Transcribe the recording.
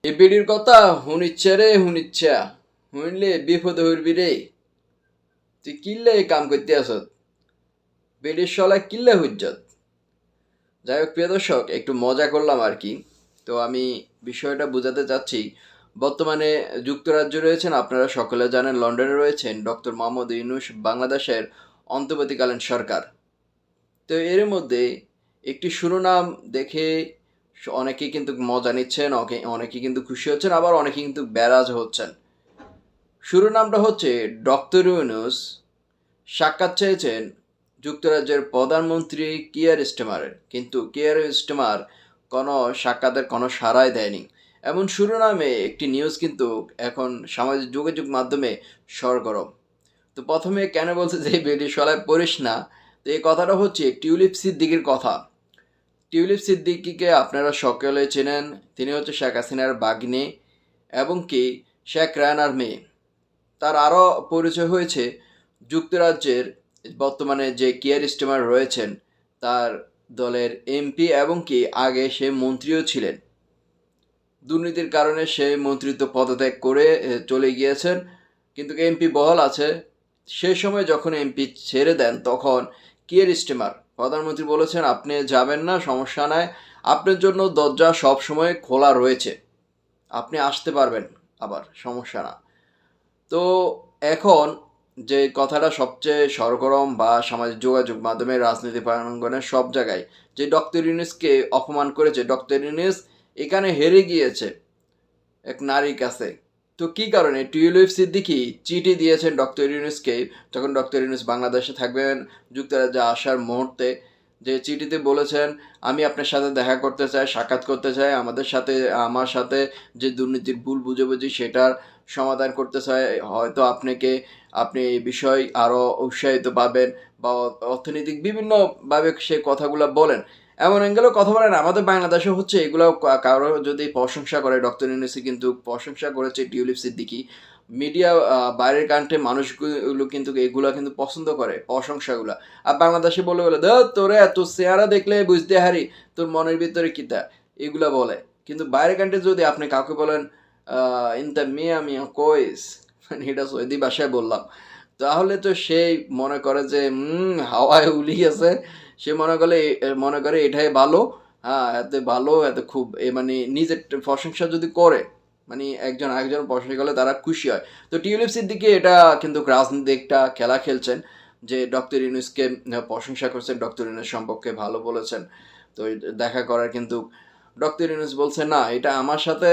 এই বিড়ির কথা শুনিচ্ছা রে শুনিচ্ছা, শুনলে বিপদে হইবি রে। তুই কিল্লে এই কাম করতে আসত, বিড়ির সলায় কিল্লে হুজ্জত। যাই হোক প্রিয় দর্শক, একটু মজা করলাম আর কি। তো আমি বিষয়টা বোঝাতে চাচ্ছি, বর্তমানে যুক্তরাজ্যে রয়েছেন, আপনারা সকলে জানেন লন্ডনে রয়েছেন ডক্টর মোহাম্মদ ইউনূস, বাংলাদেশের অন্তর্বর্তীকালীন সরকার। তো এর মধ্যে একটি শিরোনাম দেখে অনেকেই কিন্তু মজা নিচ্ছেন, অনেকেই কিন্তু খুশি হচ্ছেন, আবার অনেকেই কিন্তু ব্যারাজ হচ্ছেন। শিরোনামটা হচ্ছে ডক্টর ইউনূস সাক্ষাৎ চেয়েছেন যুক্তরাজ্যের প্রধানমন্ত্রী কিয়ার স্টারমারের, কিন্তু কিয়ার স্টারমার কোনো সাক্ষাতের কোনো সাড়াই দেয়নি। এমন শিরোনামে একটি নিউজ কিন্তু এখন সামাজিক যোগাযোগ মাধ্যমে সরগরম। তো প্রথমে কেন বলছে যে বেডি সলায় পড়িস না, তো এই কথাটা হচ্ছে টিউলিপ সিদ্দিকির কথা। টিউলিপ সিদ্দিকিকে আপনারা সকলে চেনেন, তিনি হচ্ছে শেখ হাসিনার বাগ্নে এবং কি শেখ রায়নার মেয়ে। তার আরও পরিচয় হয়েছে যুক্তরাজ্যের বর্তমানে যে কিয়ার স্টারমার রয়েছেন তার দলের এমপি, এবং কি আগে সে মন্ত্রীও ছিলেন। দুর্নীতির কারণে সে মন্ত্রিত্ব পদত্যাগ করে চলে গিয়েছেন, কিন্তু এমপি বহাল আছে। সেই সময় যখন এমপি ছেড়ে দেন তখন কিয়ার স্টারমার প্রধানমন্ত্রী বলেছেন, আপনি যাবেন না, সমস্যা নাই, আপনার জন্য দরজা সব সময় খোলা রয়েছে, আপনি আসতে পারবেন, আবার সমস্যা না। তো এখন যে কথাটা সবচেয়ে সরগরম বা সামাজিক যোগাযোগ মাধ্যমে রাজনীতি প্রাঙ্গনে সব জায়গায়, যে ডক্টর ইউনূসকে অপমান করেছে, ডক্টর ইউনূস এখানে হেরে গিয়েছে এক নারীর কাছে। তো কি কারণে টিউলিপ সিদ্দিকী চিঠি দিয়েছেন ডক্টর ইউনূসকে, যখন ডক্টর ইউনূস বাংলাদেশে থাকবেন যুক্তরাজ্যে আসার মুহূর্তে, যে চিঠিতে বলেছেন, আমি আপনার সাথে দেখা করতে চাই, সাক্ষাৎ করতে চাই, আমাদের সাথে আমার সাথে যে দুর্নীতির ভুল বুঝাবুঝি সেটার সমাধান করতে চাই, হয়তো আপনি এই বিষয় আরও উৎসাহিত পাবেন, বা অর্থনৈতিক বিভিন্নভাবে সে কথাগুলো বলেন। এমন অ্যাঙ্গেলেও কথা বলেন। আমাদের বাংলাদেশে হচ্ছে এগুলো কারো যদি প্রশংসা করে, ডক্টর ইউনূসই কিন্তু প্রশংসা করেছে টিউলিপ সিদ্দিকী। মিডিয়া বাইরের কান্ট্রি মানুষগুলো কিন্তু এগুলো কিন্তু পছন্দ করে প্রশংসাগুলো। আর বাংলাদেশে বলে ধুর তোরে এত চেহারা দেখলে বুঝতে হারি তোর মনের ভিতরে কিতা, এগুলা বলে। কিন্তু বাইরের কান্ট্রি যদি আপনি কাউকে বলেন ইনতা মিয়া মিয়া কইস, মানে এটা সৌদি ভাষায় বললাম, তাহলে তো সেই মনে করে যে হাওয়ায় উলি গেছে। সে মনে করে এটাই ভালো। হ্যাঁ, এতে ভালো, এতে খুব মানে নিজের প্রশংসা যদি করে, মানে একজন আরেকজন প্রশংসা করলে তারা খুশি হয়। তো টিউলিপ সিদ্দিকী এটা কিন্তু রাজনীতি একটা খেলা খেলছেন, যে ডক্টর ইউনূসকে প্রশংসা করছেন, ডক্টর ইউনূস সম্পর্কে ভালো বলেছেন। তো দেখা করার কিন্তু ডক্টর ইউনূস বলছে না, এটা আমার সাথে